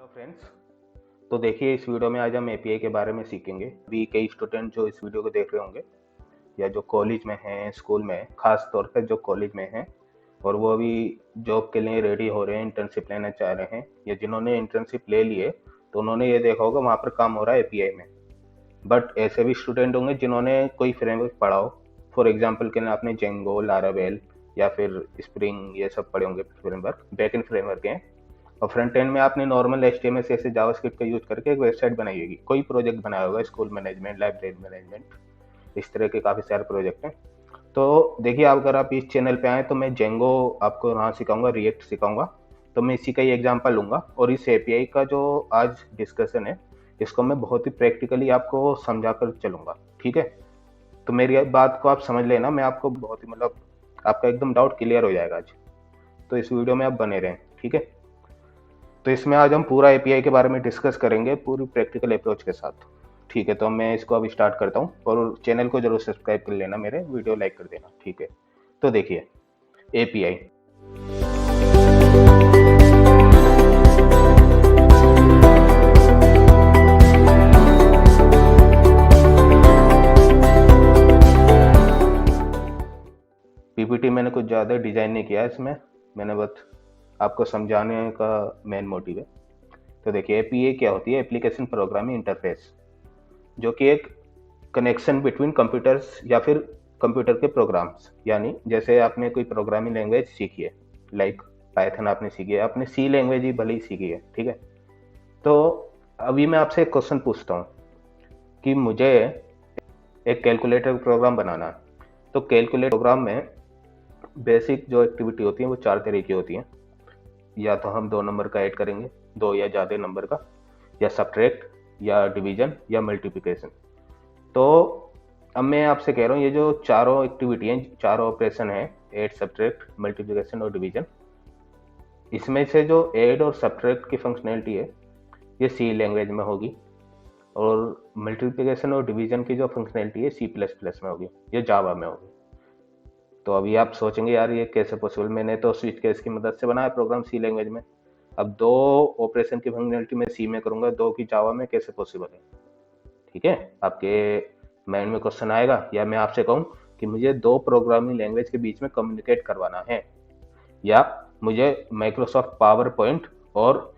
Hello friends. तो देखिए, इस वीडियो में आज हम एपीआई के बारे में सीखेंगे। अभी कई स्टूडेंट जो इस वीडियो को देख रहे होंगे या जो कॉलेज में हैं, स्कूल में हैं, खास तौर पर जो कॉलेज में हैं और वो अभी जॉब के लिए रेडी हो रहे हैं, इंटर्नशिप लेना चाह रहे हैं, या जिन्होंने इंटर्नशिप ले लिए तो उन्होंने ये देखा होगा वहाँ पर काम हो रहा है एपीआई में। बट ऐसे भी स्टूडेंट होंगे जिन्होंने कोई फ्रेमवर्क पढ़ा हो। फॉर एग्जाम्पल के लिए आपने जेंगो, लारावेल या फिर स्प्रिंग ये सब पढ़े होंगे फ्रेमवर्क, बैक एंड फ्रेमवर्क हैं। और फ्रंट एंड में आपने नॉर्मल HTML CSS जावास्क्रिप्ट का यूज करके एक वेबसाइट बनाई होगी, कोई प्रोजेक्ट बनाया होगा, स्कूल मैनेजमेंट, लाइब्रेरी मैनेजमेंट, इस तरह के काफ़ी सारे प्रोजेक्ट हैं। तो देखिए, अगर आप इस चैनल पे आए तो मैं जेंगो आपको वहाँ सिखाऊंगा, रिएक्ट सिखाऊंगा। तो मैं इसी का ही एग्जांपल लूंगा और इस एपीआई का जो आज डिस्कशन है इसको मैं बहुत ही प्रैक्टिकली आपको समझा कर चलूंगा। ठीक है, तो मेरी बात को आप समझ लेना, मैं आपको बहुत ही आपका एकदम डाउट क्लियर हो जाएगा आज। तो इस वीडियो में आप बने रहें। ठीक है, तो इसमें आज हम पूरा एपीआई के बारे में डिस्कस करेंगे पूरी प्रैक्टिकल अप्रोच के साथ। ठीक है, तो मैं इसको अब स्टार्ट करता हूँ और चैनल को जरूर सब्सक्राइब कर लेना, मेरे वीडियो लाइक कर देना। ठीक है, तो देखिए एपीआई। पीपीटी मैंने कुछ ज़्यादा डिजाइन नहीं किया है इसमें, मैंने बस आपको समझाने का मेन मोटिव है। तो देखिए, एपीआई क्या होती है? एप्लीकेशन प्रोग्रामिंग इंटरफेस, जो कि एक कनेक्शन बिटवीन कंप्यूटर्स या फिर कंप्यूटर के प्रोग्राम्स। यानी जैसे आपने कोई प्रोग्रामिंग लैंग्वेज सीखी है, लाइक पाइथन आपने सीखी है, आपने सी लैंग्वेज ही भले ही सीखी है, ठीक है। तो अभी मैं आपसे एक क्वेश्चन पूछता हूँ कि मुझे एक कैलकुलेटर प्रोग्राम बनाना है। तो कैलकुलेटर प्रोग्राम में बेसिक जो एक्टिविटी होती है वो 4 तरह की होती हैं। या तो हम 2 नंबर का ऐड करेंगे, 2 या ज़्यादा नंबर का, या सब्ट्रैक्ट, या डिवीजन, या मल्टीप्लिकेशन। तो अब मैं आपसे कह रहा हूँ, ये जो चारों एक्टिविटी हैं, चारों ऑपरेशन हैं, ऐड, सब्ट्रैक्ट, मल्टीप्लिकेशन और डिवीजन, इसमें से जो ऐड और सब्ट्रैक्ट की फंक्शनैलिटी है ये सी लैंग्वेज में होगी, और मल्टीप्लिकेशन और डिवीजन की जो फंक्शनैलिटी है C++ में होगी, ये जावा में होगी। तो अभी आप सोचेंगे यार ये कैसे पॉसिबल, मैंने तो स्विच केस की मदद से बनाया प्रोग्राम सी लैंग्वेज में, अब 2 ऑपरेशन की फंक्शनैलिटी मैं सी में करूंगा, 2 की जावा में, कैसे पॉसिबल है? ठीक है, आपके माइंड में क्वेश्चन आएगा। या मैं आपसे कहूँ कि मुझे 2 प्रोग्रामिंग लैंग्वेज के बीच में कम्युनिकेट करवाना है, या मुझे माइक्रोसॉफ्ट पावर पॉइंट और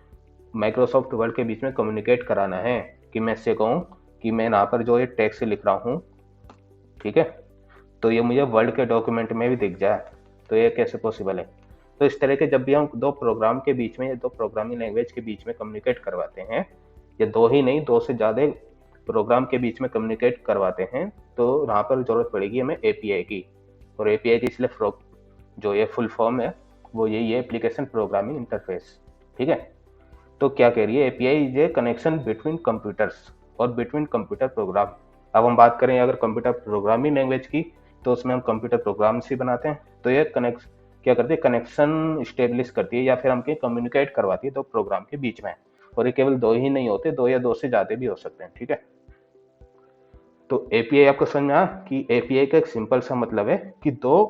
माइक्रोसॉफ्ट वर्ड के बीच में कम्युनिकेट कराना है, कि मैं इससे कहूँ कि मैं यहाँ पर जो ये टेक्स्ट लिख रहा हूँ, ठीक है, तो ये मुझे वर्ड के डॉक्यूमेंट में भी दिख जाए, तो ये कैसे पॉसिबल है? तो इस तरह के जब भी हम 2 प्रोग्राम के बीच में, 2 प्रोग्रामिंग लैंग्वेज के बीच में कम्युनिकेट करवाते हैं, या 2 ही नहीं, 2 से ज़्यादा प्रोग्राम के बीच में कम्युनिकेट करवाते हैं, तो यहाँ पर जरूरत पड़ेगी हमें एपीआई की। और एपीआई की इसलिए जो ये फुल फॉर्म है वो यही है, एप्लीकेशन प्रोग्रामिंग इंटरफेस। ठीक है, तो क्या कह रही है? API is a connection between computers और बिटवीन कंप्यूटर प्रोग्राम। अब हम बात करें अगर कंप्यूटर प्रोग्रामिंग लैंग्वेज की, तो उसमें हम कंप्यूटर प्रोग्राम से बनाते हैं। तो ये क्या करती है? कनेक्शन स्टेब्लिश करती है, या फिर हम कम्युनिकेट करवाती है 2 प्रोग्राम के बीच में। और ये केवल 2 ही नहीं होते, 2 या 2 से ज़्यादा भी हो सकते हैं। ठीक है, तो एपीआई आपको समझ में आया कि एपीआई का एक सिंपल सा मतलब है कि 2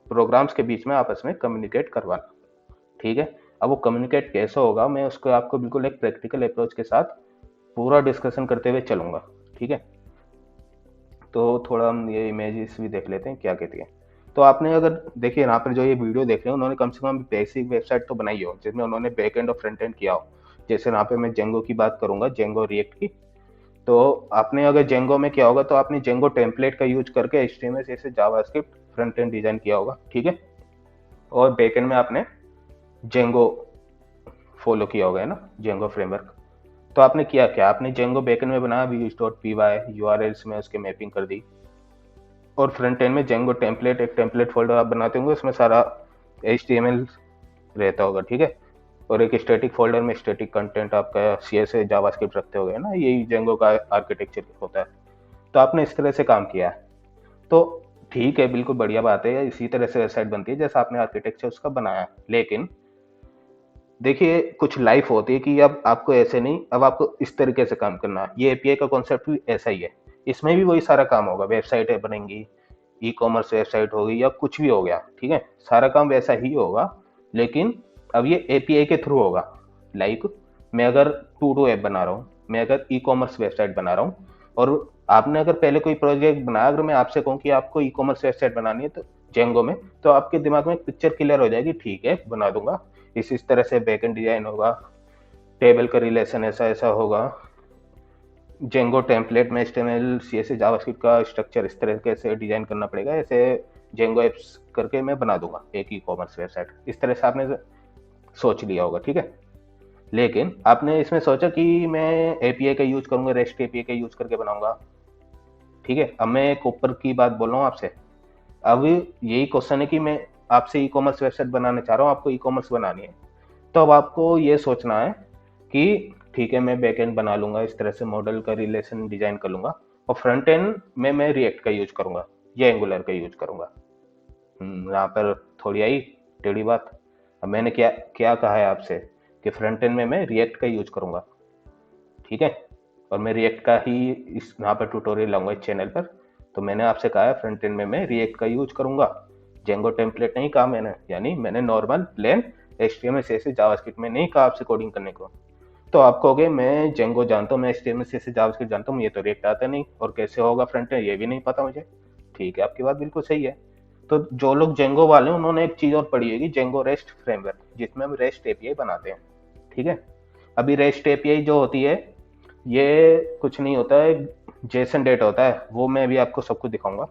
प्रोग्राम्स के बीच में आपस में कम्युनिकेट करवाना। ठीक है, अब वो कम्युनिकेट कैसे होगा, मैं उसको आपको बिल्कुल एक प्रैक्टिकल अप्रोच के साथ पूरा डिस्कशन करते हुए चलूंगा। ठीक है, तो थोड़ा हम ये इमेजेस भी देख लेते हैं क्या कहती है। तो आपने अगर देखिए यहाँ पर जो ये वीडियो देख रहे हैं, उन्होंने कम से कम बेसिक वेबसाइट तो बनाई हो जिसमें उन्होंने बैक एंड और फ्रंट एंड किया हो। जैसे यहाँ पे मैं जेंगो की बात करूंगा, जेंगो रिएक्ट की। तो आपने अगर जेंगो में किया होगा तो आपने जेंगो टेम्पलेट का यूज करके HTML जैसे जावास्क्रिप्ट फ्रंट एंड डिजाइन किया होगा। ठीक है, और बैक एंड में आपने जेंगो फॉलो किया होगा, है ना, जेंगो फ्रेमवर्क। तो आपने किया क्या? आपने जेंगो बैकएंड में बनाया views.py, URLs में उसके मैपिंग कर दी, और फ्रंट एंड में जेंगो टेम्पलेट, एक टेम्पलेट फोल्डर आप बनाते होंगे, उसमें सारा HTML रहता होगा। ठीक है, और एक स्टैटिक फोल्डर में स्टैटिक कंटेंट आपका CSS जावास्क्रिप्ट रखते होगे ना, यही जेंगो का आर्किटेक्चर होता है। तो आपने इस तरह से काम किया है, तो ठीक है, बिल्कुल बढ़िया बात है, इसी तरह से वेबसाइट बनती है जैसा आपने आर्किटेक्चर उसका बनाया। लेकिन देखिए, कुछ लाइफ होती है कि अब आपको ऐसे नहीं, अब आपको इस तरीके से काम करना है। ये एपीआई का कॉन्सेप्ट भी ऐसा ही है, इसमें भी वही सारा काम होगा, वेबसाइटें बनेंगी, ई कॉमर्स वेबसाइट होगी, या कुछ भी हो गया। ठीक है, सारा काम वैसा ही होगा, लेकिन अब ये एपीआई के थ्रू होगा। लाइक मैं अगर टू डू ऐप बना रहा हूँ, मैं अगर ई कॉमर्स वेबसाइट बना रहा हूँ, और आपने अगर पहले कोई प्रोजेक्ट बनाया, अगर मैं आपसे कहूँ कि आपको ई कॉमर्स वेबसाइट बनानी है तो जेंगो में, तो आपके दिमाग में एक पिक्चर क्लियर हो जाएगी, ठीक है बना दूंगा, इस तरह से बैकएंड डिजाइन होगा, टेबल का रिलेशन ऐसा ऐसा होगा, जेंगो टेम्पलेट में एचटीएमएल सीएसएस जावास्क्रिप्ट का स्ट्रक्चर इस तरीके से डिजाइन करना पड़ेगा, ऐसे जेंगो एप्स करके मैं बना दूंगा एक ई कॉमर्स वेबसाइट, इस तरह से आपने सोच लिया होगा, ठीक है। लेकिन आपने इसमें सोचा कि मैं एपीआई का यूज करूंगा, रेस्ट एपीआई का यूज करके बनाऊंगा, ठीक है। अब मैं एक ऊपर की बात बोल रहा हूँ आपसे। अब यही क्वेश्चन है कि मैं आपसे ई कॉमर्स वेबसाइट बनाना चाह रहा हूँ, आपको ई कॉमर्स बनानी है, तो अब आपको ये सोचना है कि ठीक है मैं बैक एंड बना लूंगा, इस तरह से मॉडल का रिलेशन डिजाइन कर लूंगा, और फ्रंट एंड में मैं रिएक्ट का यूज करूंगा या एंगुलर का यूज करूंगा। यहाँ पर थोड़ी आई टेढ़ी बात। अब मैंने क्या क्या कहा है आपसे कि फ्रंट एंड में मैं रिएक्ट का यूज करूंगा, ठीक है, और मैं रिएक्ट का ही इस यहाँ पर ट्यूटोरियल लाऊंगा इस चैनल पर। तो मैंने आपसे कहा है फ्रंट एंड में मैं रिएक्ट का यूज करूंगा, जेंगो टेम्पलेट नहीं कहा मैंने, यानी मैंने normal plain HTML CSS JavaScript में नहीं कहा आपसे कोडिंग करने को। तो आप कहोगे मैं जेंगो जानता हूँ, मैं एचटीएमएल सीएसएस जावास्क्रिप्ट जानता हूँ, ये तो रिएक्ट आता नहीं, और कैसे होगा फ्रंट एंड ये भी नहीं पता मुझे। ठीक है, आपकी बात बिल्कुल सही है। तो जो लोग जेंगो वाले हैं उन्होंने एक चीज और पढ़ी होगी, जेंगो रेस्ट फ्रेमवर्क, जिसमें हम रेस्ट एपीआई बनाते हैं, ठीक है। अभी रेस्ट एपीआई जो होती है ये कुछ नहीं होता है, जेसन डेटा होता है, वो मैं अभी आपको सब कुछ दिखाऊंगा।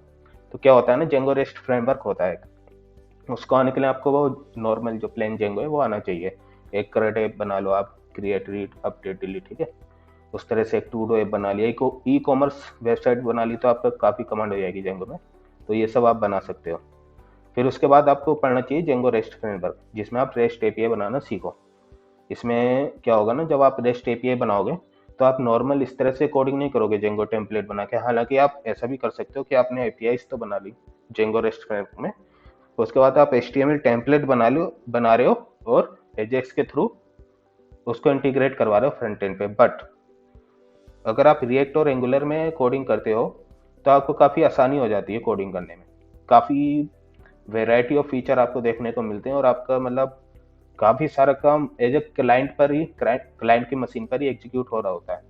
तो क्या होता है ना, जेंगो रेस्ट फ्रेमवर्क होता है, उसको आने के लिए आपको वो नॉर्मल जो प्लेन जेंगो है वो आना चाहिए। एक करंट ऐप बना लो आप, क्रिएट रीड अपडेट डिलीट, ठीक है। उस तरह से एक टू डू ऐप बना लिया, ई कॉमर्स वेबसाइट बना ली, तो आपका काफ़ी कमांड हो जाएगी जेंगो में। तो ये सब आप बना सकते हो। फिर उसके बाद आपको पढ़ना चाहिए जेंगो रेस्ट फ्रेमवर्क, जिसमें आप रेस्ट एपीआई बनाना सीखो। इसमें क्या होगा ना, जब आप रेस्ट एपीआई बनाओगे तो आप नॉर्मल इस तरह से कोडिंग नहीं करोगे जेंगो टेम्पलेट बना के। हालांकि आप ऐसा भी कर सकते हो कि आपने एपीआई तो बना ली जेंगो रेस्ट फ्रेमवर्क में, उसके बाद आप एचटीएमएल टेम्पलेट बना रहे हो और एजेक्स के थ्रू उसको इंटीग्रेट करवा रहे हो फ्रंट एंड पे। बट अगर आप रिएक्ट और एंगुलर में कोडिंग करते हो तो आपको काफ़ी आसानी हो जाती है कोडिंग करने में, काफ़ी वेराइटी ऑफ फीचर आपको देखने को मिलते हैं, और आपका मतलब काफ़ी सारा काम एज ए क्लाइंट पर ही, क्लाइंट की मशीन पर ही एग्जीक्यूट हो रहा होता है।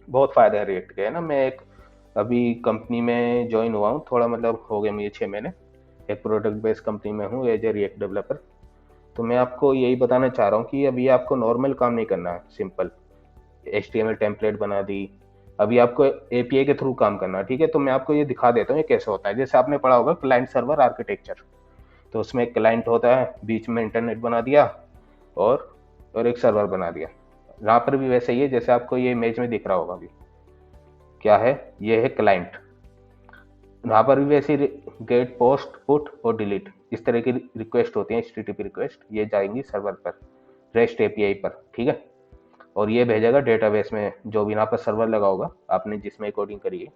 बहुत फ़ायदा है रिएक्ट के, है ना। मैं एक अभी कंपनी में ज्वाइन हुआ हूँ, थोड़ा मतलब हो गए मुझे 6 महीने, एक प्रोडक्ट बेस्ड कंपनी में हूँ एज ए रिएक्ट डेवलपर। तो मैं आपको यही बताना चाह रहा हूँ कि अभी आपको नॉर्मल काम नहीं करना है, सिंपल HTML टेम्पलेट बना दी, अभी आपको एपीआई के थ्रू काम करना है, ठीक है। तो मैं आपको ये दिखा देता हूँ ये कैसे होता है। जैसे आपने पढ़ा होगा क्लाइंट सर्वर आर्किटेक्चर, तो उसमें एक क्लाइंट होता है, बीच में इंटरनेट बना दिया और एक सर्वर बना दिया। यहाँ पर भी वैसे ही है जैसे आपको ये इमेज में दिख रहा होगा। अभी क्या है, ये है क्लाइंट। यहाँ पर भी वैसे गेट पोस्ट पुट और डिलीट इस तरह की रिक्वेस्ट होती है, HTTP रिक्वेस्ट, ये जाएंगी सर्वर पर, रेस्ट एपीआई पर, ठीक है। और ये भेजेगा डेटाबेस में, जो भी यहाँ पर सर्वर लगा होगा आपने जिसमें कोडिंग करी है,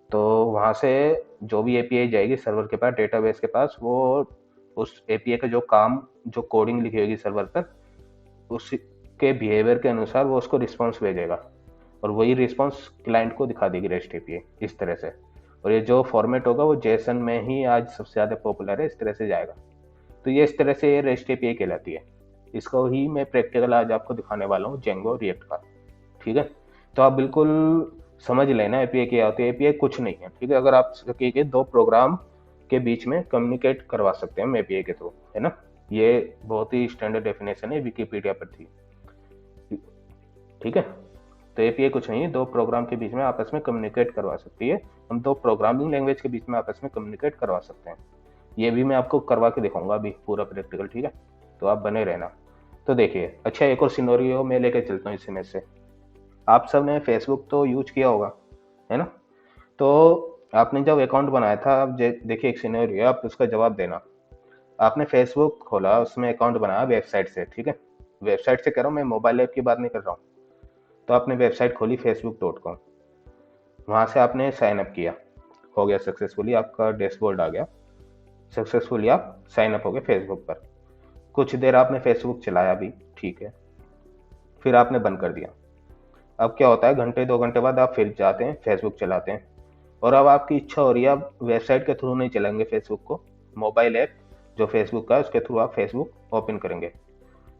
तो वहाँ से जो भी एपीआई जाएगी सर्वर के पास, डेटाबेस के पास, वो उस एपीआई का जो काम, जो कोडिंग लिखी होगी सर्वर पर, उसके बिहेवियर के अनुसार वो उसको रिस्पॉन्स भेजेगा, और वही रिस्पॉन्स क्लाइंट को दिखा देगी रेस्ट एपीआई इस तरह से। और ये जो फॉर्मेट होगा वो जेसन में ही आज सबसे ज़्यादा पॉपुलर है, इस तरह से जाएगा। तो ये इस तरह से रेस्ट एपीआई कहलाती है। इसको ही मैं प्रैक्टिकल आज आपको दिखाने वाला हूँ, जेंगो रिएक्ट का, ठीक है। तो आप बिल्कुल समझ लेना एपीआई क्या होती है। एपीआई कुछ नहीं है, ठीक है। अगर आप के दो प्रोग्राम के बीच में कम्युनिकेट करवा सकते हैं हम एपीआई के थ्रू, है ना। ये बहुत ही स्टैंडर्ड डेफिनेशन है, विकिपीडिया पर थी, ठीक है। तो एपीआई कुछ नहीं है, दो प्रोग्राम के बीच में आपस में कम्युनिकेट करवा सकती है, हम दो प्रोग्रामिंग लैंग्वेज के बीच में आपस में कम्युनिकेट करवा सकते हैं। ये भी मैं आपको करवा के दिखाऊंगा अभी पूरा प्रैक्टिकल, ठीक है। तो आप बने रहना। तो देखिए, अच्छा एक और सिनेरियो मैं लेकर चलता हूँ इसमें से। आप सब ने फेसबुक तो यूज किया होगा, है ना। तो आपने जब अकाउंट बनाया था, अब देखिए एक सिनेरियो, आप उसका जवाब देना। आपने फेसबुक खोला, उसमें अकाउंट बनाया वेबसाइट से, ठीक है। वेबसाइट से कह रहा हूँ मैं, मोबाइल ऐप की बात नहीं कर रहा हूँ। तो आपने वेबसाइट खोली facebook.com, वहाँ से आपने साइन अप किया, हो गया सक्सेसफुली, आपका डैशबोर्ड आ गया, सक्सेसफुली आप साइन अप हो गए फेसबुक पर। कुछ देर आपने फेसबुक चलाया भी, ठीक है, फिर आपने बंद कर दिया। अब क्या होता है, घंटे 2 घंटे बाद आप फिर जाते हैं फेसबुक चलाते हैं, और अब आपकी इच्छा हो रही है आप वेबसाइट के थ्रू नहीं चलाएंगे फेसबुक को, मोबाइल ऐप जो फेसबुक का है उसके थ्रू आप फेसबुक ओपन करेंगे।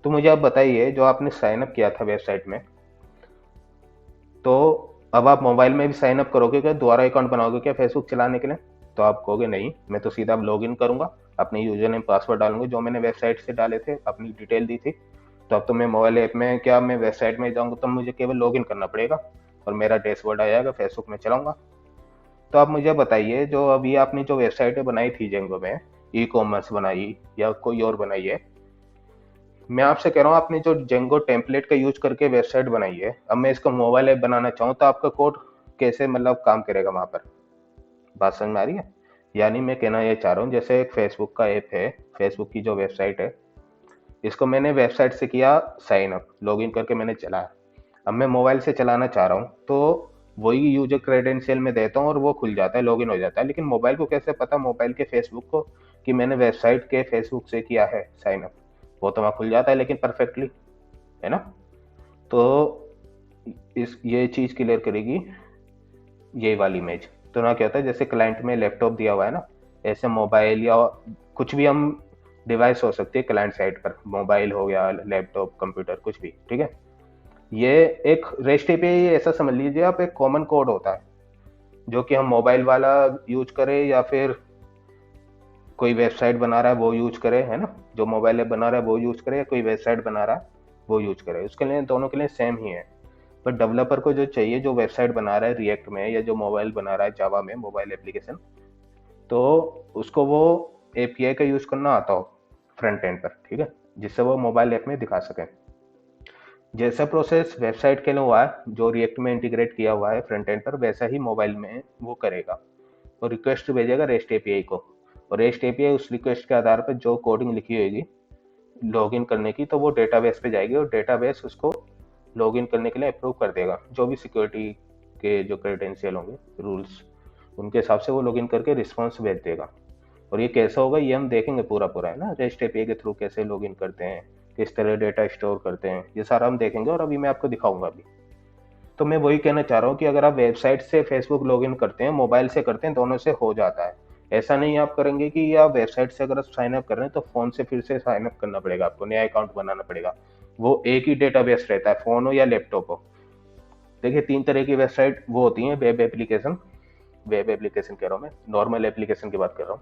तो मुझे आप बताइए, जो आपने साइन अप किया था वेबसाइट में, तो अब आप मोबाइल में भी साइन अप करोगे क्या, दोबारा अकाउंट बनाओगे क्या फेसबुक चलाने के लिए? तो आप कहोगे नहीं, मैं तो सीधा अब लॉग इन करूंगा, अपने यूजर नेम पासवर्ड डालूंगा जो मैंने वेबसाइट से डाले थे, अपनी डिटेल दी थी। तो अब तो मैं मोबाइल ऐप में क्या, मैं वेबसाइट में जाऊंगा तो मुझे केवल लॉग इन करना पड़ेगा और मेरा डैशबोर्ड आ जाएगा, फेसबुक में चलाऊंगा। तो आप मुझे बताइए, जो अभी आपने जो वेबसाइटें बनाई थी जेंगो में, ई कॉमर्स बनाई या कोई और बनाई है, मैं आपसे कह रहा हूँ आपने जो जेंगो टेम्पलेट का यूज करके वेबसाइट बनाई है, अब मैं इसका मोबाइल ऐप बनाना चाहूँ तो आपका कोड कैसे मतलब काम करेगा वहां पर? बात समझ में आ रही है? यानी मैं कहना ये चाह रहा हूँ, जैसे एक फेसबुक का ऐप है, फेसबुक की जो वेबसाइट है, इसको मैंने वेबसाइट से किया साइन अप, लॉग इन करके मैंने चलाया। अब मैं मोबाइल से चलाना चाह रहा हूँ तो वही यूजर क्रेडेंशियल में देता हूँ और वो खुल जाता है, लॉगिन हो जाता है। लेकिन मोबाइल को कैसे पता, मोबाइल के फेसबुक को, कि मैंने वेबसाइट के फेसबुक से किया है साइन अप? वो तो वहाँ खुल जाता है लेकिन परफेक्टली, है ना? तो इस ये चीज़ क्लियर करेगी ये वाली इमेज। तो ना क्या होता है, जैसे क्लाइंट में लैपटॉप दिया हुआ है ना, ऐसे मोबाइल या कुछ भी हम डिवाइस हो सकती है क्लाइंट साइड पर, मोबाइल हो गया, लैपटॉप, कंप्यूटर, कुछ भी, ठीक है। ये एक रेस्ट एपीआई ऐसा समझ लीजिए आप, एक कॉमन कोड होता है जो कि हम मोबाइल वाला यूज करें या फिर कोई वेबसाइट बना रहा है वो यूज करे, है ना? जो मोबाइल ऐप बना रहा है वो यूज करे या कोई वेबसाइट बना रहा है वो यूज करे, उसके लिए दोनों के लिए सेम ही है। पर डेवलपर को जो चाहिए, जो वेबसाइट बना रहा है रिएक्ट में या जो मोबाइल बना रहा है जावा में मोबाइल एप्लीकेशन, तो उसको वो एपीआई का यूज करना आता हो फ्रंट एंड पर, ठीक है, जिससे वो मोबाइल ऐप में दिखा सके। जैसा प्रोसेस वेबसाइट के लिए हुआ है, जो रिएक्ट में इंटीग्रेट किया हुआ है फ्रंट एंड पर, वैसा ही मोबाइल में वो करेगा और रिक्वेस्ट भेजेगा रेस्ट एपीआई को। और रेस्ट एपीआई उस रिक्वेस्ट के आधार पर जो कोडिंग लिखी होगी लॉगिन करने की, तो वो डेटाबेस पे जाएगी और डेटाबेस उसको लॉगिन करने के लिए अप्रूव कर देगा। जो भी सिक्योरिटी के जो क्रेडेंशियल होंगे, रूल्स, उनके हिसाब से वो लॉगिन करके रिस्पॉन्स भेज देगा। और ये कैसा होगा ये हम देखेंगे पूरा पूरा, है ना, रेस्ट एपीआई के थ्रू कैसे लॉगिन करते हैं, किस तरह डेटा स्टोर करते हैं, ये सारा हम देखेंगे और अभी मैं आपको दिखाऊंगा अभी। तो मैं वही कहना चाह रहा हूँ कि अगर आप वेबसाइट से फेसबुक लॉगिन करते हैं, मोबाइल से करते हैं, दोनों से हो जाता है। ऐसा नहीं आप करेंगे कि आप वेबसाइट से अगर आप साइन अप कर रहे हैं तो फोन से फिर से साइन अप करना पड़ेगा, आपको नया अकाउंट बनाना पड़ेगा। वो एक ही डेटाबेस रहता है, फोन हो या लैपटॉप हो। देखिए, तीन तरह की वेबसाइट वो होती हैं, वेब एप्लीकेशन, वेब एप्लीकेशन कह रहा हूँ मैं, नॉर्मल एप्लीकेशन की बात कर रहा हूँ,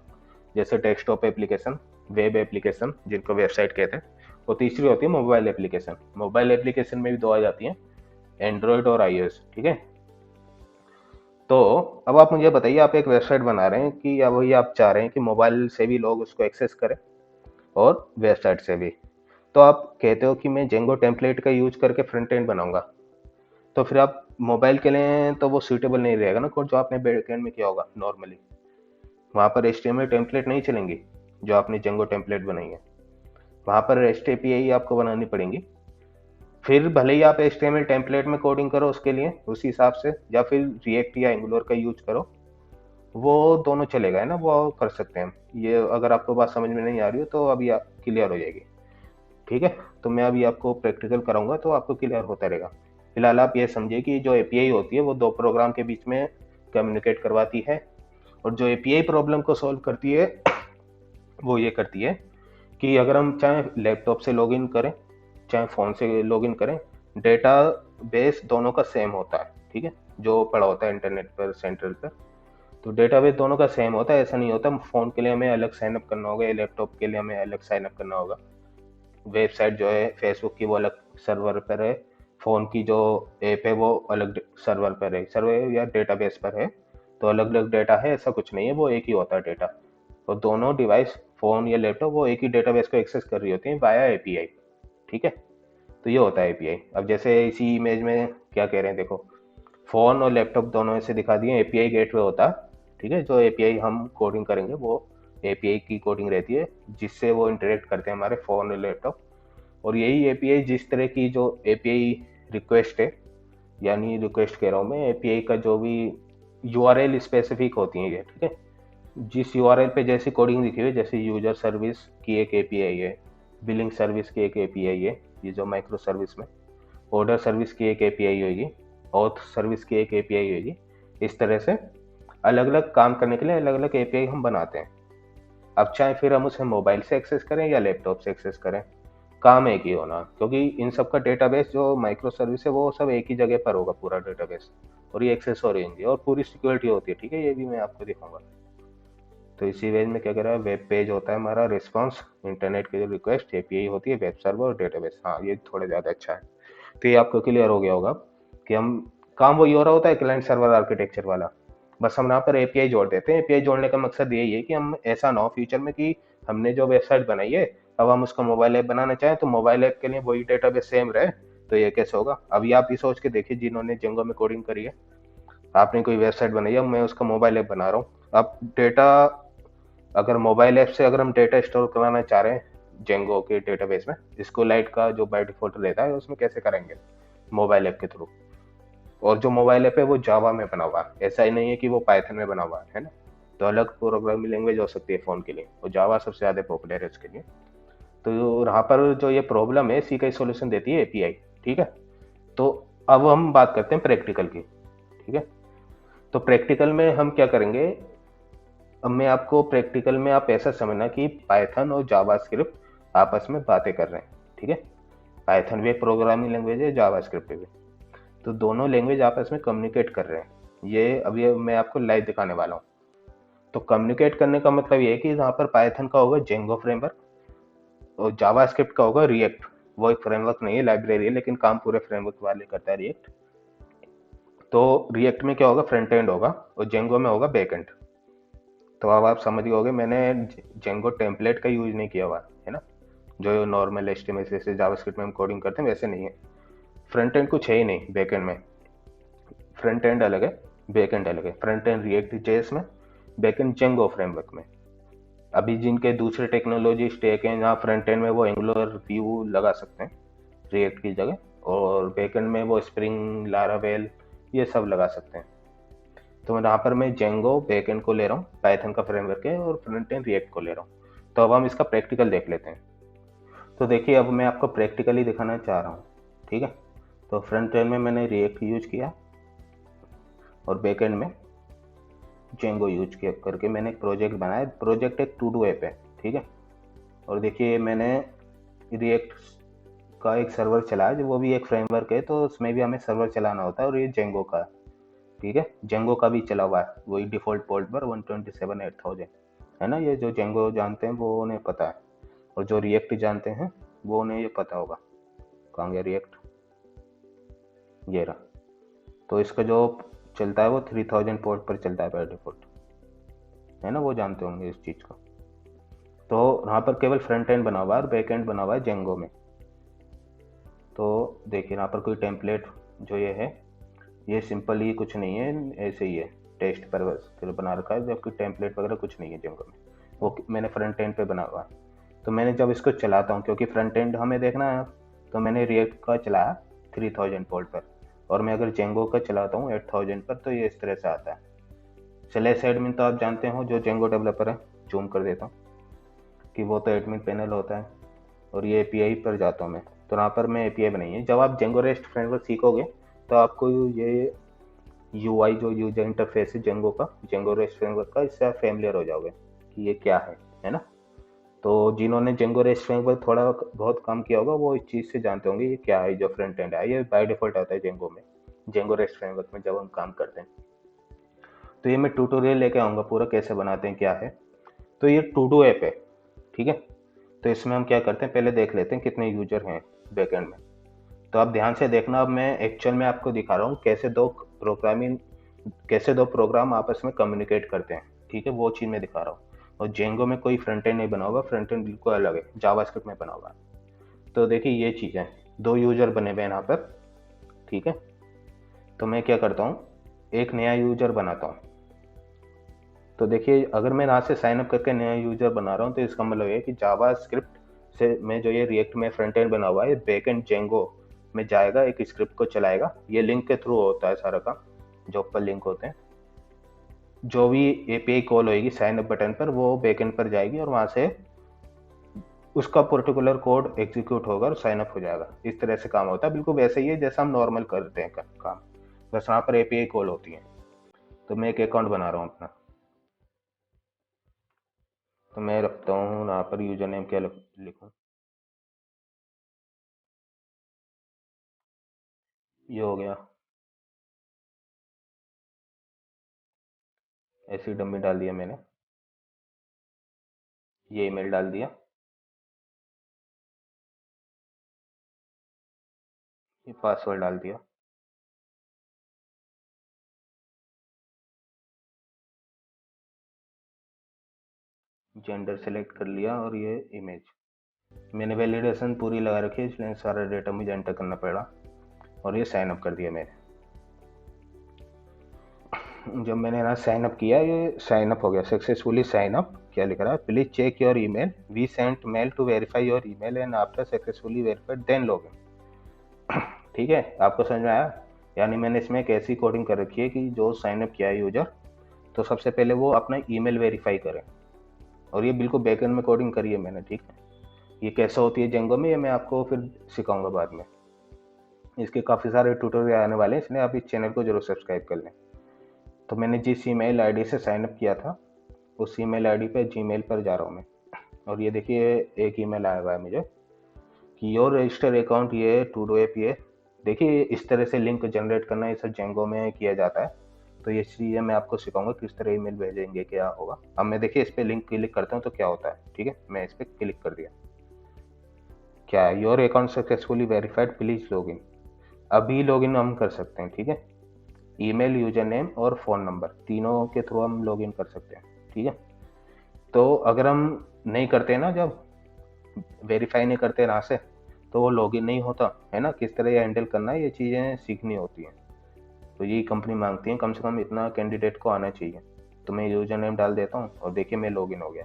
जैसे डेस्कटॉप एप्लीकेशन, वेब एप्लीकेशन जिनको वेबसाइट कहते हैं। और तीसरी होती है मोबाइल एप्लीकेशन। मोबाइल एप्लीकेशन में भी दो आ जाती हैं, एंड्रॉयड और आईओएस, ठीक है। तो अब आप मुझे बताइए, आप एक वेबसाइट बना रहे हैं कि या वही आप चाह रहे हैं कि मोबाइल से भी लोग उसको एक्सेस करें और वेबसाइट से भी? तो आप कहते हो कि मैं जेंगो टेम्पलेट का यूज करके फ्रंट एंड बनाऊंगा, तो फिर आप मोबाइल के लिए तो वो सूटेबल नहीं रहेगा ना कोड जो आपने बैकएंड में किया होगा नॉर्मली। वहाँ पर एचटीएमएल टेम्पलेट नहीं चलेंगी जो आपने जेंगो टेम्पलेट बनाई है, वहाँ पर एच टी आपको बनानी पड़ेंगी। फिर भले ही आप एचटीएमएल टेम्पलेट में कोडिंग करो उसके लिए उसी हिसाब से, या फिर रिएक्ट या एंगुलर का यूज करो, वो दोनों चलेगा, है ना, वो कर सकते हैं। ये अगर आपको बात समझ में नहीं आ रही हो तो अभी आप क्लियर हो जाएगी, ठीक है। तो मैं अभी आपको प्रैक्टिकल कराऊंगा तो आपको क्लियर होता रहेगा। फिलहाल आप ये समझिए कि जो एपीआई होती है वो दो प्रोग्राम के बीच में कम्युनिकेट करवाती है, और जो एपीआई प्रॉब्लम को सॉल्व करती है वो ये करती है कि अगर हम चाहे लैपटॉप से लॉगिन करें चाहे फ़ोन से लॉगिन करें, डेटा बेस दोनों का सेम होता है, ठीक है, जो पड़ा होता है इंटरनेट पर सेंट्रल पर। तो डेटाबेस दोनों का सेम होता है, ऐसा नहीं होता फ़ोन के लिए हमें अलग साइन अप करना होगा या लैपटॉप के लिए हमें अलग साइन अप करना होगा। वेबसाइट जो है फेसबुक की वो अलग सर्वर पर है, फ़ोन की जो ऐप है वो अलग सर्वर पर है, सर्वर या डेटाबेस पर है। तो अलग अलग डेटा है ऐसा कुछ नहीं है, वो एक ही होता है डेटा। और दोनों डिवाइस, फ़ोन या लैपटॉप, वो एक ही डेटाबेस को एक्सेस कर रही होती हैं वाया एपीआई, ठीक है। तो ये होता है एपीआई। अब जैसे इसी इमेज में क्या कह रहे हैं, देखो, फ़ोन और लैपटॉप दोनों ऐसे दिखा दिए, एपीआई गेटवे होता है, ठीक है। जो एपीआई हम कोडिंग करेंगे वो एपीआई की कोडिंग रहती है जिससे वो इंटरेक्ट करते हैं हमारे फ़ोन और लैपटॉप। और यही एपीआई, जिस तरह की जो एपीआई रिक्वेस्ट है, यानी रिक्वेस्ट कह रहा हूँ मैं, एपीआई का जो भी यूआरएल स्पेसिफिक होती है ये, ठीक है, जिस यूआरएल पे जैसी कोडिंग लिखी हुई है, जैसे यूजर सर्विस की एक एपीआई है, बिलिंग सर्विस की एक एपीआई है, ये जो माइक्रो सर्विस में, ऑर्डर सर्विस की एक एपीआई होगी, ऑथ सर्विस की एक एपीआई होगी। इस तरह से अलग अलग काम करने के लिए अलग अलग एपीआई हम बनाते हैं। अब चाहे फिर हम उसे मोबाइल से एक्सेस करें या लैपटॉप से एक्सेस करें, काम एक ही होना, क्योंकि इन सब का डेटाबेस जो माइक्रो सर्विस है वो सब एक ही जगह पर होगा पूरा डेटाबेस, और ये एक्सेस हो रहेंगे और पूरी सिक्योरिटी होती है, ठीक है, ये भी मैं आपको दिखाऊंगा। तो इसी वेज में क्या कर रहा है, वेब पेज होता है हमारा रिस्पॉन्स, इंटरनेट की जो रिक्वेस्ट, एपीआई होती है, वेब सर्वर और डेटाबेस। हाँ, ये थोड़ा ज़्यादा अच्छा है। तो ये आपको क्लियर हो गया होगा कि हम काम वही हो रहा होता है क्लाइंट सर्वर आर्किटेक्चर वाला, बस हम यहाँ पर एपीआई जोड़ देते हैं। एपीआई जोड़ने का मकसद यही है कि हम ऐसा ना हो फ्यूचर में कि हमने जो वेबसाइट बनाई है अब हम उसका मोबाइल ऐप बनाना चाहें तो मोबाइल ऐप के लिए वही डेटाबेस सेम रहे, तो ये कैसे होगा। अभी आप ये सोच के देखिए, जिन्होंने जेंगो में कोडिंग करी है, आपने कोई वेबसाइट बनाई है, मैं उसका मोबाइल ऐप बना रहा हूँ, अब डेटा, अगर मोबाइल ऐप से अगर हम डेटा स्टोर कराना चाह रहे हैं जेंगो के डेटाबेस में, इसको लाइट का जो बाय डिफॉल्ट रहता है उसमें कैसे करेंगे, मोबाइल ऐप के थ्रू। और जो मोबाइल ऐप है वो जावा में बना हुआ है, ऐसा ही नहीं है कि वो पाइथन में बना हुआ है ना। तो अलग प्रोग्रामिंग लैंग्वेज हो सकती है फ़ोन के लिए, और जावा सबसे ज़्यादा पॉपुलर है उसके लिए। तो यहाँ पर जो ये प्रॉब्लम है इसी का ही सोल्यूशन देती है एपीआई, ठीक है। तो अब हम बात करते हैं प्रैक्टिकल की, ठीक है। तो प्रैक्टिकल में हम क्या करेंगे, अब मैं आपको प्रैक्टिकल में आप ऐसा समझना कि पाइथन और जावास्क्रिप्ट आपस में बातें कर रहे हैं, ठीक है। पाइथन भी एक प्रोग्रामिंग लैंग्वेज है, जावास्क्रिप्ट भी, तो दोनों लैंग्वेज आपस में कम्युनिकेट कर रहे हैं। ये अभी मैं आपको लाइव दिखाने वाला हूँ। तो कम्युनिकेट करने का मतलब ये है कि यहाँ पर पाइथन का होगा जेंगो फ्रेमवर्क और जावास्क्रिप्ट का होगा रिएक्ट। वो एक फ्रेमवर्क नहीं है, लाइब्रेरी है, लेकिन काम पूरे फ्रेमवर्क वाले करता है रिएक्ट। तो रिएक्ट में क्या होगा, फ्रंट एंड होगा और जेंगो में होगा बैक एंड। तो अब आप समझ गए होगे, मैंने जेंगो टेम्पलेट का यूज नहीं किया हुआ है ना, जो नॉर्मल एचटीएमएल से जावास्क्रिप्ट में हम कोडिंग करते हैं वैसे नहीं है। फ्रंट एंड कुछ है ही नहीं बैक एंड में, फ्रंट एंड अलग है, बैक एंड अलग है। फ्रंट एंड रिएक्ट जेएस में, बैक एंड जेंगो फ्रेमवर्क में। अभी जिनके दूसरे टेक्नोलॉजी स्टेक हैं जहाँ फ्रंट एंड में वो एंगुलर व्यू लगा सकते हैं रिएक्ट की जगह, और बैक एंड में वो स्प्रिंग, लारावेल, ये सब लगा सकते हैं। तो यहाँ पर मैं जेंगो बैक एंड को ले रहा हूँ, पाइथन का फ्रेमवर्क है, और फ्रंट एंड रिएक्ट को ले रहा हूँ। तो अब हम इसका प्रैक्टिकल देख लेते हैं। तो देखिए अब मैं आपको प्रैक्टिकली दिखाना चाह रहा हूँ, ठीक है। तो फ्रंट एंड में मैंने रिएक्ट यूज किया और बैक एंड में जेंगो यूज किया करके मैंने एक प्रोजेक्ट बनाया। प्रोजेक्ट एक टू डू ऐप है, ठीक है। और देखिए मैंने रिएक्ट का एक सर्वर चलाया, जो वो भी एक फ्रेमवर्क है, तो उसमें भी हमें सर्वर चलाना होता है, और ये जेंगो का, ठीक है, जेंगो का भी चला हुआ है वही डिफ़ॉल्ट पोर्ट पर 127/8000 है ना। ये जो जेंगो जानते हैं वो उन्हें पता है, और जो रिएक्ट जानते हैं वो उन्हें ये पता होगा। कहाँ गया रिएक्ट, ये रहा। तो इसका जो चलता है वो 3000 पोर्ट पर चलता है बाय डिफ़ॉल्ट, है ना, वो जानते होंगे इस चीज़ को। तो यहाँ पर केवल फ्रंट एंड बना हुआ है और बैक एंड बना हुआ है जेंगो में। तो देखिए यहाँ पर कोई टेम्पलेट जो ये है, ये सिंपल ही कुछ नहीं है, ऐसे ही है, टेस्ट पर बस बना रखा है, जबकि टेम्पलेट वगैरह कुछ नहीं है जेंगो में। वो मैंने फ्रंट एंड पे बना हुआ है। तो मैंने जब इसको चलाता हूँ, क्योंकि फ्रंट एंड हमें देखना है, तो मैंने रिएक्ट का चलाया 3000 पोर्ट पर, और मैं अगर जेंगो का चलाता हूँ 8000 पर, तो ये इस तरह से आता है। स्लैश एडमिन तो आप जानते हो, जो जेंगो डेवलपर है, जूम कर देता हूँ कि वो तो एडमिन पैनल होता है। और ये एपीआई पर जाता हूँ मैं, तो यहाँ पर मैं एपीआई बनाई है। जब आप जेंगो रेस्ट फ्रेमवर्क सीखोगे तो आपको ये यूआई जो यूजर इंटरफेस है जेंगो का, जेंगो रेस्ट फ्रेमवर्क का, इससे आप फेमिलियर हो जाओगे कि ये क्या है ना। तो जिन्होंने जेंगो रेस्ट फ्रेमवर्क थोड़ा बहुत काम किया होगा वो इस चीज़ से जानते होंगे ये क्या है। जो फ्रंट एंड है ये बाय डिफॉल्ट आता है जेंगो में, जेंगो रेस्ट फ्रेमवर्क में जब हम काम करते हैं। तो ये मैं ट्यूटोरियल लेके आऊँगा पूरा कैसे बनाते हैं क्या है। तो ये टू डू ऐप है, ठीक है। तो इसमें हम क्या करते हैं, पहले देख लेते हैं कितने यूजर हैं बैकएंड में। तो आप ध्यान से देखना, अब मैं एक्चुअल में आपको दिखा रहा हूँ कैसे दो प्रोग्राम आपस में कम्युनिकेट करते हैं, ठीक है, वो चीज़ मैं दिखा रहा हूँ। और जेंगो में कोई फ्रंट एंड नहीं बना हुआ, फ्रंट एंड बिल्कुल अलग है, जावास्क्रिप्ट में बना हुआ है। तो देखिए ये चीज़ है, दो यूजर बने हुए हैं यहाँ पर, ठीक है। तो मैं क्या करता हूँ, एक नया यूजर बनाता हूँ। तो देखिए अगर मैं यहाँ से साइन अप करके नया यूजर बना रहा हूँ, तो इसका मतलब ये है कि जावास्क्रिप्ट से मैं जो ये रिएक्ट में फ्रंट एंड बना हुआ है, बैक एंड जेंगो में जाएगा, एक स्क्रिप्ट को चलाएगा। ये लिंक के थ्रू होता है सारा काम, जो ऊपर लिंक होते हैं। जो भी एपीआई कॉल होगी साइन अप बटन पर, वो बैकएंड पर जाएगी और वहां से उसका पर्टिकुलर कोड एग्जीक्यूट होगा और साइन अप हो जाएगा। इस तरह से काम होता है, बिल्कुल वैसे ही है जैसा हम नॉर्मल करते हैं काम, बस वहाँ पर एपीआई कॉल होती है। तो मैं एक अकाउंट बना रहा हूँ अपना। तो मैं रखता हूँ यहाँ पर यूजर नेम क्या लिखूँ, ये हो गया, ऐसी डमी डाल दिया मैंने, ये ईमेल डाल दिया, ये पासवर्ड डाल दिया, जेंडर सेलेक्ट कर लिया और ये इमेज। मैंने वैलिडेशन पूरी लगा रखी है इसलिए सारा डेटा मुझे एंटर करना पड़ा और ये साइन अप कर दिया मैंने। जब मैंने ना साइन अप किया, ये साइन अप हो गया सक्सेसफुली साइन अप। क्या लिख रहा है, please check your email, we sent mail to verify your email and after successfully verified then login. ठीक है, आपको समझ में आया? यानी मैंने इसमें एक ऐसी कोडिंग कर रखी है कि जो साइन अप किया है यूजर, तो सबसे पहले वो अपना ईमेल वेरीफाई करें, और ये बिल्कुल बैकएंड में कोडिंग करी है मैंने। ठीक है, ये कैसे होती है जेंगो में, ये मैं आपको फिर सिखाऊंगा बाद में। इसके काफ़ी सारे ट्यूटोरियल आने वाले हैं, इसलिए आप इस चैनल को जरूर सब्सक्राइब कर लें। तो मैंने जिस ईमेल आईडी से साइन अप किया था उस ईमेल आईडी पे जीमेल पर जा रहा हूँ मैं, और ये देखिए एक ईमेल आया हुआ है मुझे कि योर रजिस्टर अकाउंट, ये टू डू ऐप। ये देखिए इस तरह से लिंक जनरेट करना ये सब जेंगो में किया जाता है। तो ये चीज़ें मैं आपको सिखाऊंगा किस तरह ईमेल भेजेंगे, क्या होगा। अब मैं देखिए इस पर लिंक क्लिक करता हूँ तो क्या होता है। ठीक है, मैं इस पर क्लिक कर दिया, क्या your account successfully verified please login. अभी लॉगिन हम कर सकते हैं। ठीक है, ईमेल, यूजर नेम और फ़ोन नंबर तीनों के थ्रू हम लॉगिन कर सकते हैं। ठीक है, तो अगर हम नहीं करते ना, जब वेरीफाई नहीं करते यहाँ से, तो वो लॉगिन नहीं होता है ना। किस तरह ये हैंडल करना है, ये चीज़ें सीखनी होती हैं। तो यही कंपनी मांगती है, कम से कम इतना कैंडिडेट को आना चाहिए। तो मैं यूजर नेम डाल देता हूँ और देखिए मैं लॉगिन हो गया,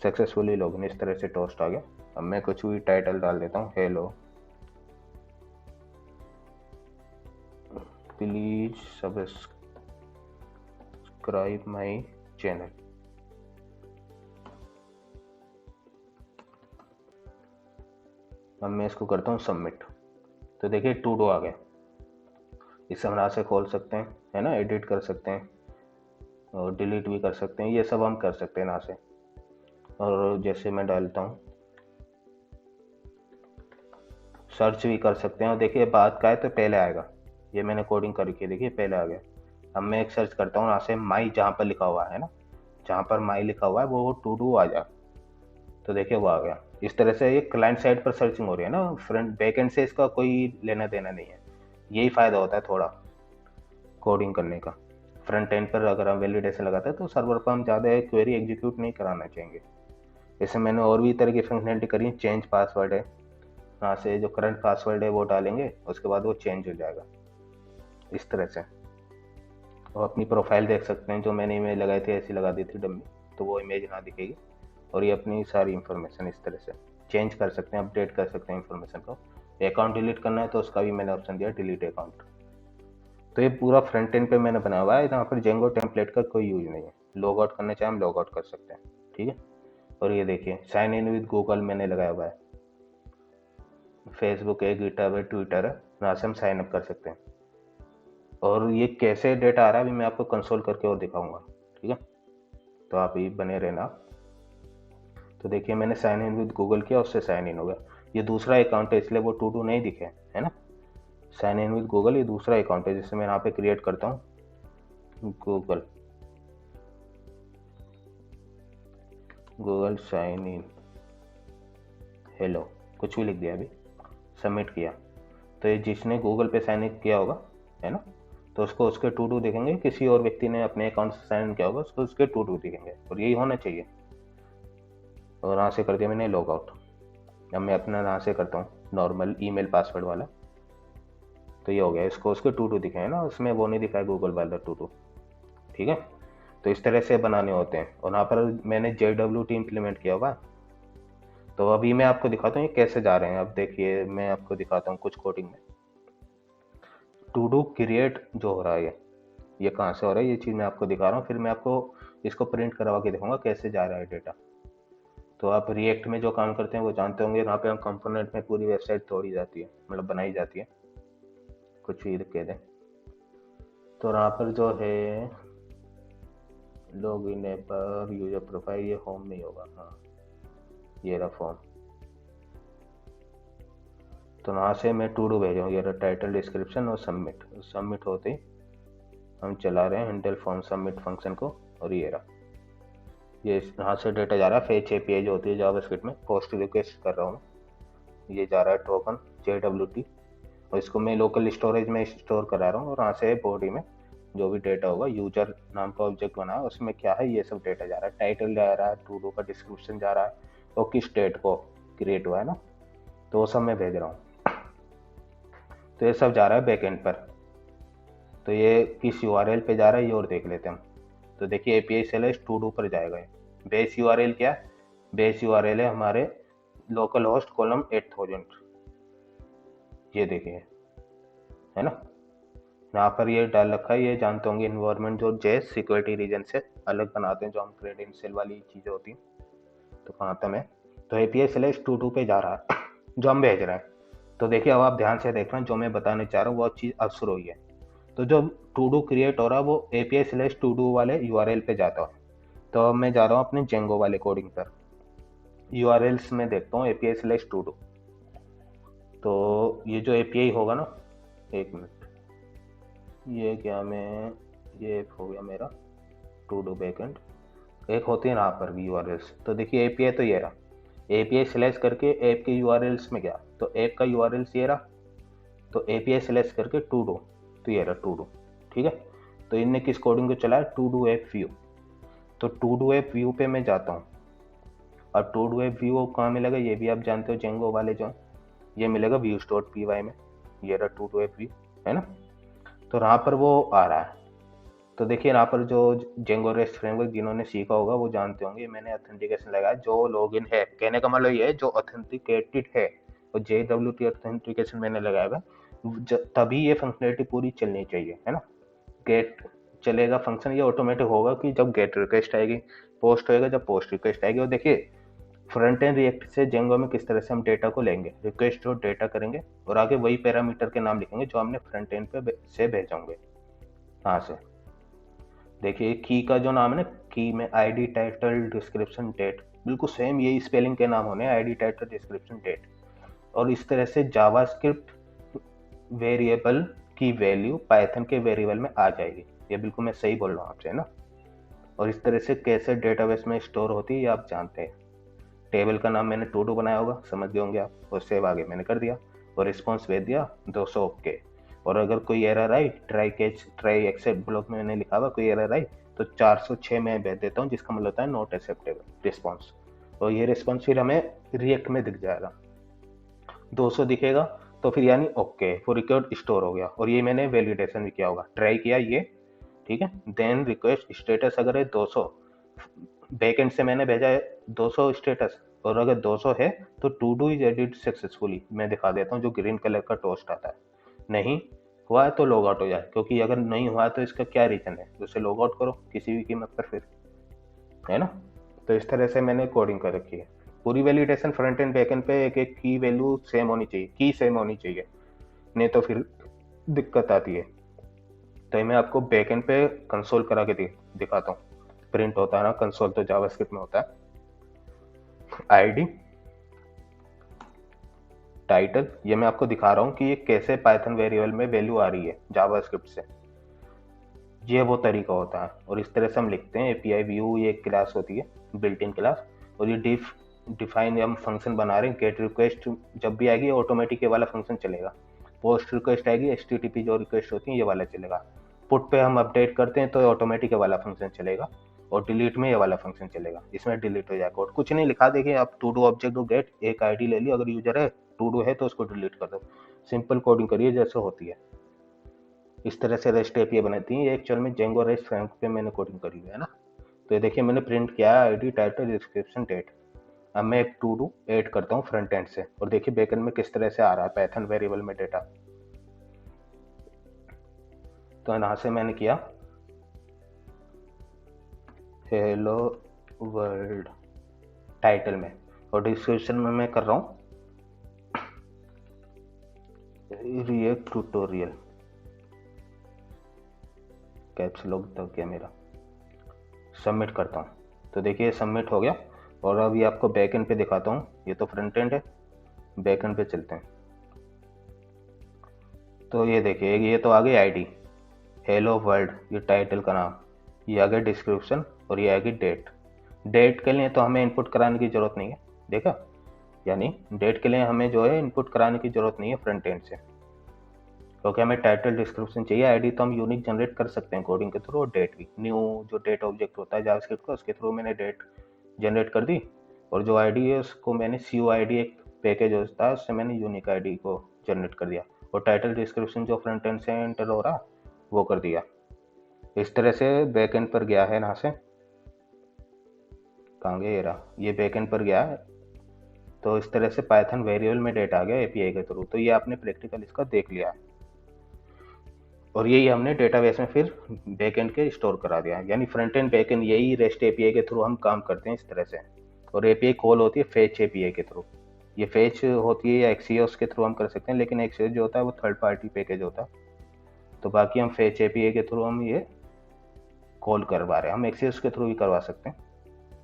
सक्सेसफुली लॉगिन, इस तरह से टोस्ट आ गया। अब मैं कुछ भी टाइटल डाल देता हूँ, hello please subscribe my channel. अब मैं इसको करता हूँ सबमिट, तो देखिए टू डू आ गया। इसे हम यहाँ से खोल सकते हैं, है ना, एडिट कर सकते हैं और डिलीट भी कर सकते हैं, ये सब हम कर सकते हैं यहाँ से। और जैसे मैं डालता हूँ, सर्च भी कर सकते हैं। और देखिए बात का है तो पहले आएगा, ये मैंने कोडिंग करके देखिए पहले आ गया। अब मैं एक सर्च करता हूँ यहाँ से, माई जहाँ पर लिखा हुआ है ना, जहाँ पर माई लिखा हुआ है वो टू डू आ जाए, तो देखिए वो आ गया। इस तरह से ये क्लाइंट साइड पर सर्चिंग हो रही है ना, फ्रंट बैक एंड से इसका कोई लेना देना नहीं है। यही फ़ायदा होता है थोड़ा कोडिंग करने का। फ्रंट एंड पर अगर हम वैलिडेशन लगाते हैं तो सर्वर पर हम ज़्यादा क्वेरी एग्जीक्यूट नहीं कराना चाहेंगे। जैसे मैंने और भी तरह की फंक्शनलिटी करी, चेंज पासवर्ड है, यहाँ से जो करंट पासवर्ड है वो डालेंगे, उसके बाद वो चेंज हो जाएगा इस तरह से। और अपनी प्रोफाइल देख सकते हैं, जो मैंने इमेज लगाई थी ऐसी लगा दी थी डमी, तो वो इमेज ना दिखेगी। और ये अपनी सारी इंफॉर्मेशन इस तरह से चेंज कर सकते हैं, अपडेट कर सकते हैं इंफॉर्मेशन को। अकाउंट डिलीट करना है तो उसका भी मैंने ऑप्शन दिया, डिलीट अकाउंट। तो ये पूरा फ्रंट एंड पे मैंने बनाया हुआ है, यहाँ पर जेंगो टेम्पलेट का कोई यूज नहीं है। लॉग आउट करना चाहे हम लॉग आउट कर सकते हैं। ठीक है, और ये देखिए साइन इन विद गूगल मैंने लगाया हुआ है, फेसबुक है, गिटहब है, ट्विटर है, यहाँ से हम साइन अप कर सकते हैं। और ये कैसे डेटा आ रहा है अभी मैं आपको कंसोल करके और दिखाऊंगा। ठीक है, तो आप ही बने रहना। तो देखिए मैंने साइन इन विद गूगल किया, उससे साइन इन हो गया। ये दूसरा अकाउंट है इसलिए वो टू टू नहीं दिखे, है ना। साइन इन विद गूगल ये दूसरा अकाउंट है, जिससे मैं यहाँ पे क्रिएट करता हूँ Google, Google sign in hello, कुछ भी लिख दिया, अभी सबमिट किया। तो ये जिसने गूगल पे साइन इन किया होगा, है ना, तो उसको उसके टू टू दिखेंगे। किसी और व्यक्ति ने अपने अकाउंट से साइन इन किया होगा, उसको उसके टू टू दिखेंगे, और यही होना चाहिए। और यहाँ से कर दिया मैंने लॉग आउट। अब मैं अपना यहाँ से करता हूँ नॉर्मल ईमेल पासवर्ड वाला, तो ये हो गया। इसको उसके टू टू दिखे हैं ना, उसमें वो नहीं दिखा है गूगल वाला टू टू। ठीक है, तो इस तरह से बनाने होते हैं। और यहाँ पर मैंने JWT इम्प्लीमेंट किया हुआ। तो अभी मैं आपको दिखाता हूँ ये कैसे जा रहे हैं। अब देखिए मैं आपको दिखाता हूँ कुछ कोडिंग में। टू डू क्रिएट जो हो रहा है ये कहाँ से हो रहा है, ये चीज़ मैं आपको दिखा रहा हूँ। फिर मैं आपको इसको प्रिंट करवा के दिखाऊंगा कैसे जा रहा है डेटा। तो आप रिएक्ट में जो काम करते हैं वो जानते होंगे, यहाँ पे हम कंपोनेंट में पूरी वेबसाइट तोड़ी जाती है, मतलब बनाई जाती है, कुछ भी कह दें। तो यहाँ पर जो है लॉग इन पर यूजर प्रोफाइल, ये होम में ही होगा। हाँ, ये रहा फॉर्म। तो वहाँ से मैं टू डू भेजा हूँ, ये टाइटल डिस्क्रिप्शन और सबमिट होते ही हम चला रहे हैं हैंडल फॉर्म सबमिट फंक्शन को, और ये रहा, ये यहाँ से डेटा जा रहा है फेच एपीआई जो होती है जावास्क्रिप्ट में, पोस्ट रिक्वेस्ट कर रहा हूँ, ये जा रहा है टोकन JWT, और इसको मैं लोकल स्टोरेज में स्टोर करा रहा हूँ, और वहाँ से बॉडी में जो भी डेटा होगा, यूजर नाम का ऑब्जेक्ट बना है उसमें क्या है ये सब डेटा जा रहा है, टाइटल जा रहा है, टू डू का डिस्क्रिप्शन जा रहा है, और किस डेट को क्रिएट हुआ है ना, तो वो सब मैं भेज रहा हूँ। तो ये सब जा रहा है बैकएंड पर। तो ये किस URL पे जा रहा है ये और देख लेते हैं हम। तो देखिए API/to-do पर जाएगा ये। बेस URL क्या है? बेस URL है हमारे लोकल होस्ट कॉलम 8000, ये देखिए, है ना, यहाँ पर ये डाल रखा है, ये जानते होंगे इन्वायरमेंट जो जेस सिक्योरिटी रीजन से अलग बनाते हैं, जो हम क्रेडेंशियल वाली चीज़ें होती हैं। तो कहाँ था मैं, तो API/to-do पे जा रहा है जो हम भेज रहे हैं। तो देखिए अब आप ध्यान से देख रहे हैं, जो मैं बताने चाह रहा हूँ वो चीज़ अब शुरू हुई है। तो जो टू डू क्रिएट हो रहा है वो API/to-do वाले URL पे जाता है। तो अब मैं जा रहा हूँ अपने जेंगो वाले कोडिंग पर, URLs में देखता हूँ API/to-do। तो ये जो API होगा ना, एक मिनट, ये क्या मैं, ये एक हो गया मेरा टू डू बैकएंड, एक होती है यहाँ पर भी URLs। तो देखिए API तो ये रहा, API स्लैश करके ऐप के URLs में गया, तो ऐप का URLs ये रहा, तो API स्लैश करके टू डू, तो ये रहा टू डू, ठीक है। तो इनने किस कोडिंग को चलाया, टू डू ऐप व्यू। तो टू डू ऐप व्यू पे मैं जाता हूँ, और टू डू ऐप व्यू कहाँ मिलेगा ये भी आप जानते हो, जेंगो वाले जो ये मिलेगा views.py में, ये रहा टू डू ऐप व्यू, है ना। तो यहाँ पर वो आ रहा है। तो देखिए यहाँ पर जो जेंगो रेस्ट फ्रेमवर्क जिन्होंने सीखा होगा वो जानते होंगे, मैंने ऑथेंटिकेशन लगाया, जो लॉगिन है, कहने का मतलब ये है जो ऑथेंटिकेटेड है, और JWT ऑथेंटिकेशन मैंने लगाया हुआ, तभी ये फंक्शनलिटी पूरी चलनी चाहिए, है ना। गेट चलेगा फंक्शन, ये ऑटोमेटिक होगा कि जब गेट रिक्वेस्ट आएगी, पोस्ट होएगा जब पोस्ट रिक्वेस्ट आएगी। और देखिए फ्रंट एंड रिएक्ट से जेंगो में किस तरह से हम डेटा को लेंगे, रिक्वेस्ट और डेटा करेंगे, और आगे वही पैरामीटर के नाम लिखेंगे जो हमने फ्रंट एंड पे से भेजेंगे। यहाँ से देखिए की का जो नाम है ना, की में ID टाइटल डिस्क्रिप्शन डेट, बिल्कुल सेम यही स्पेलिंग के नाम होने, ID टाइटल डिस्क्रिप्शन डेट। और इस तरह से जावास्क्रिप्ट वेरिएबल की वैल्यू पाइथन के वेरिएबल में आ जाएगी, ये बिल्कुल मैं सही बोल रहा हूँ आपसे, है ना। और इस तरह से कैसे डेटाबेस में स्टोर होती है ये आप जानते हैं। टेबल का नाम मैंने टू डू बनाया होगा, समझ गए होंगे आप, और सेव आगे मैंने कर दिया, और रिस्पॉन्स भेज दिया 200 ओके। और अगर कोई एरर आई, ट्राई एक्सेप्ट ब्लॉक में मैंने लिखा हुआ, कोई एरर आई तो 406 में भेज देता हूँ, जिसका मतलब होता है नॉट एक्सेप्टेबल रिस्पॉन्स। और ये रिस्पॉन्स फिर हमें रिएक्ट में दिख जाएगा, 200 दिखेगा तो फिर यानी ओके वो रिकॉर्ड स्टोर हो गया। और ये मैंने वैलिडेशन भी किया होगा, ट्राई किया ये, ठीक है। देन रिक्वेस्ट स्टेटस अगर है 200, बैकएंड से मैंने भेजा है 200 स्टेटस, और अगर 200 है तो to do is edit successfully, मैं दिखा देता हूँ जो ग्रीन कलर का टोस्ट आता है। नहीं हुआ है तो लॉग आउट हो जाए, क्योंकि अगर नहीं हुआ तो इसका क्या रीजन है, उसे लॉग आउट करो किसी भी कीमत पर फिर, है ना। तो इस तरह से मैंने कोडिंग कर रखी है। पूरी validation front end back and पे एक एक की वैल्यू सेम होनी चाहिए, की सेम होनी चाहिए, नहीं तो फिर दिक्कत आती है। तो मैं आपको बैक एंड पे कंसोल करा के दिखाता हूँ, प्रिंट होता है ना कंसोल, तो जावास्क्रिप्ट में होता है ID टाइटल, ये मैं आपको दिखा रहा हूँ कि ये कैसे पाइथन वेरिएबल में वैल्यू आ रही है जावास्क्रिप्ट से, ये वो तरीका होता है। और इस तरह से हम लिखते हैं API व्यू, ये एक क्लास होती है बिल्ट इन क्लास, और ये डिफाइन हम फंक्शन बना रहे हैं। गेट रिक्वेस्ट जब भी आएगी ऑटोमेटिक ये वाला फंक्शन चलेगा, पोस्ट रिक्वेस्ट आएगी HTTP जो रिक्वेस्ट होती है ये वाला चलेगा, पुट पे हम अपडेट करते हैं तो ऑटोमेटिक ये वाला फंक्शन चलेगा, और डिलीट में ये वाला फंक्शन चलेगा, इसमें डिलीट हो जाएगा। और कुछ नहीं लिखा, देखिए आप टू डू ऑब्जेक्ट को गेट एक ID ले ली, अगर यूजर है टू डू है तो उसको डिलीट कर दो, सिंपल कोडिंग करिए जैसे होती है। इस तरह से रेस्ट API बनाती है, ये एक्चुअल में जेंगो रेस्ट फ्रेमवर्क पे मैंने कोडिंग करी हुई है ना। तो ये देखिए मैंने प्रिंट किया है ID टाइटल डिस्क्रिप्शन डेट। अब मैं एक टू डू ऐड करता हूँ फ्रंट एंड से, और देखिए बैकएंड में किस तरह से आ रहा है पाइथन वेरिएबल में डेटा। तो यहाँ से मैंने किया हेलो वर्ल्ड टाइटल में, और डिस्क्रिप्शन में मैं कर रहा हूँ रिएक्ट ट्यूटोरियल, कैप्स लॉक तक गया मेरा, सबमिट करता हूँ। तो देखिए सबमिट हो गया। और अभी आपको बैक एंड पे दिखाता हूँ, ये तो फ्रंट एंड है, बैक एंड पे चलते हैं। तो ये देखिए, ये तो आ गई आईडी, हेलो वर्ल्ड, ये टाइटल का नाम, ये आ गया डिस्क्रिप्शन, और ये आ गई डेट। डेट के लिए तो हमें इनपुट कराने की ज़रूरत नहीं है, देखा, यानी डेट के लिए हमें जो है इनपुट कराने की ज़रूरत नहीं है फ्रंट एंड से, क्योंकि हमें टाइटल डिस्क्रिप्शन चाहिए। आईडी तो हम यूनिक जनरेट कर सकते हैं कोडिंग के थ्रू, और डेट भी, न्यू जो डेट ऑब्जेक्ट होता है जावास्क्रिप्ट का, उसके थ्रू मैंने डेट जनरेट कर दी, और जो आईडी है उसको मैंने CUID एक पैकेज होता है, उससे मैंने यूनिक आईडी को जनरेट कर दिया, और टाइटल डिस्क्रिप्शन जो फ्रंट एंड से एंटर हो रहा वो कर दिया। इस तरह से बैक एंड पर गया है, यहाँ से कहाँ गया, ये रहा, ये बैक एंड पर गया है। तो इस तरह से पाइथन वेरिएबल में डेटा आ गया API के थ्रू। तो ये आपने प्रैक्टिकल इसका देख लिया है, और यही हमने डेटाबेस में फिर बैक एंड के स्टोर करा दिया, यानी फ्रंट एंड बैक एंड यही REST API के थ्रू हम काम करते हैं इस तरह से। और API कॉल होती है फेच API के थ्रू, ये फेच होती है या Axios के थ्रू हम कर सकते हैं, लेकिन Axios जो होता है वो थर्ड पार्टी पैकेज होता है, तो बाकी हम फेच API के थ्रू हम ये कॉल करवा रहे हैं। हम Axios के थ्रू भी करवा सकते हैं,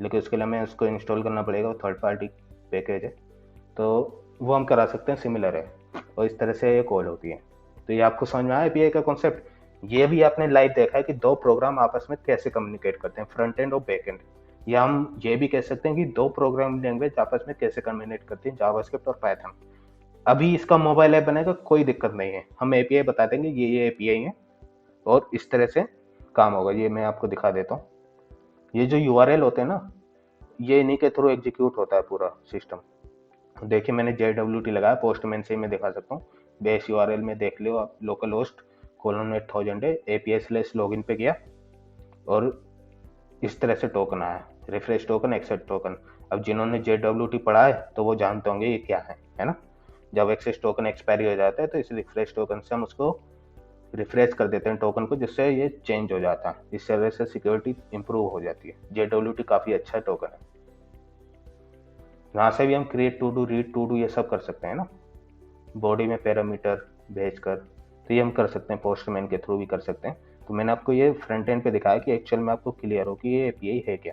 लेकिन उसके लिए हमें उसको इंस्टॉल करना पड़ेगा, वो थर्ड पार्टी पैकेज है, तो वो हम करा सकते हैं, सिमिलर है, और इस तरह से ये कॉल होती है। तो ये आपको समझ में आया API का कॉन्सेप्ट। ये भी आपने लाइव देखा है कि दो प्रोग्राम आपस में कैसे कम्युनिकेट करते हैं, फ्रंट एंड और बैक एंड, या हम ये भी कह सकते हैं कि दो प्रोग्रामिंग लैंग्वेज आपस में कैसे कम्युनिकेट करती हैं, जावास्क्रिप्ट और पाइथन। अभी इसका मोबाइल ऐप बनेगा, कोई दिक्कत नहीं है, हम API बता देंगे ये API है, और इस तरह से काम होगा। ये मैं आपको दिखा देता हूँ, ये जो URL होते हैं ना, ये इन्हीं के थ्रू एग्जीक्यूट होता है पूरा सिस्टम। देखिए मैंने JWT लगाया, पोस्टमैन से ही मैं दिखा सकता हूँ, बेस URL में देख लो आप, लोकल होस्ट :8000 है, API/login पे गया, और इस तरह से टोकन आया, रिफ्रेश टोकन, एक्सेप्ट टोकन। अब जिन्होंने JWT पढ़ा है तो वो जानते होंगे ये क्या है ना। जब एक्सेस टोकन एक्सपायरी हो जाता है तो इस रिफ्रेश टोकन से हम उसको रिफ्रेश कर देते हैं टोकन को, जिससे ये चेंज हो जाता है। इस तरह से सिक्योरिटी इंप्रूव हो जाती है। JWT काफ़ी अच्छा टोकन है। यहाँ से भी हम create to do, read to do, ये सब कर सकते हैं ना, बॉडी में पैरामीटर भेजकर, तो ये हम कर सकते हैं, पोस्टमैन के थ्रू भी कर सकते हैं। तो मैंने आपको ये फ्रंट एंड पे दिखाया कि एक्चुअल में आपको क्लियर हो कि ये API है क्या।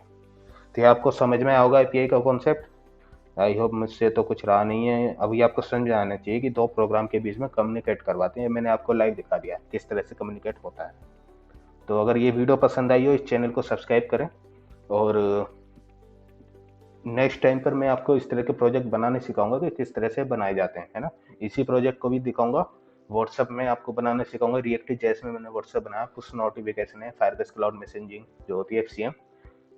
तो ये आपको समझ में आया होगा API का कॉन्सेप्ट। आई होप मुझसे तो कुछ रहा नहीं है। अभी आपको समझ आना चाहिए कि दो प्रोग्राम के बीच में कम्युनिकेट करवाते हैं। मैंने आपको लाइव दिखा दिया किस तरह से कम्युनिकेट होता है। तो अगर ये वीडियो पसंद आई हो, इस चैनल को सब्सक्राइब करें, और नेक्स्ट टाइम पर मैं आपको इस तरह के प्रोजेक्ट बनाने सिखाऊंगा कि किस तरह से बनाए जाते हैं, है ना। इसी प्रोजेक्ट को भी दिखाऊंगा, व्हाट्सएप में आपको बनाने सिखाऊंगा। React.js में मैंने व्हाट्सएप बनाया, पुश नोटिफिकेशन है, फायरबेस क्लाउड मैसेजिंग जो होती है FCM,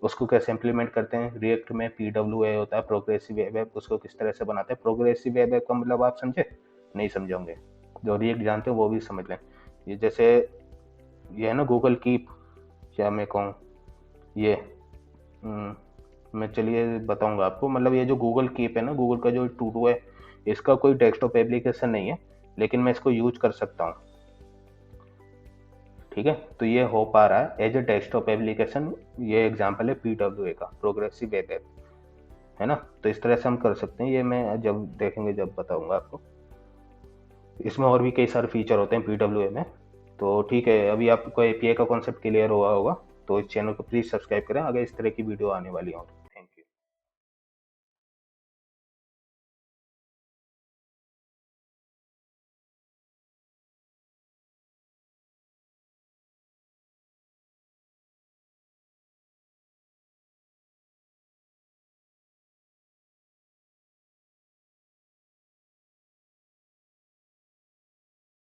उसको कैसे इंप्लीमेंट करते हैं। रिएक्ट में PWA होता है, प्रोग्रेसिव वेब ऐप, उसको किस तरह से बनाते हैं। प्रोग्रेसिव वेब ऐप का मतलब आप समझे, नहीं समझे होंगे, जो रिएक्ट जानते हो वो भी समझ लें। ये जैसे ये है ना गूगल कीप, क्या मैं कहूँ, ये मैं चलिए बताऊंगा आपको। मतलब ये जो गूगल कीप है ना, गूगल का जो टू डू है, इसका कोई डेस्कटॉप एप्लीकेशन नहीं है, लेकिन मैं इसको यूज कर सकता हूँ, ठीक है। तो ये हो पा रहा है एज ए डेस्कटॉप एप्लीकेशन। ये एग्जांपल है PWA का, प्रोग्रेसिव वेब ऐप, है ना। तो इस तरह से हम कर सकते हैं। ये मैं जब देखेंगे जब बताऊंगा आपको। इसमें और भी कई सारे फीचर होते हैं PWA में। तो ठीक है, अभी आपको API का कॉन्सेप्ट क्लियर हुआ होगा, तो इस चैनल को प्लीज़ सब्सक्राइब करें, आगे इस तरह की वीडियो आने वाली है।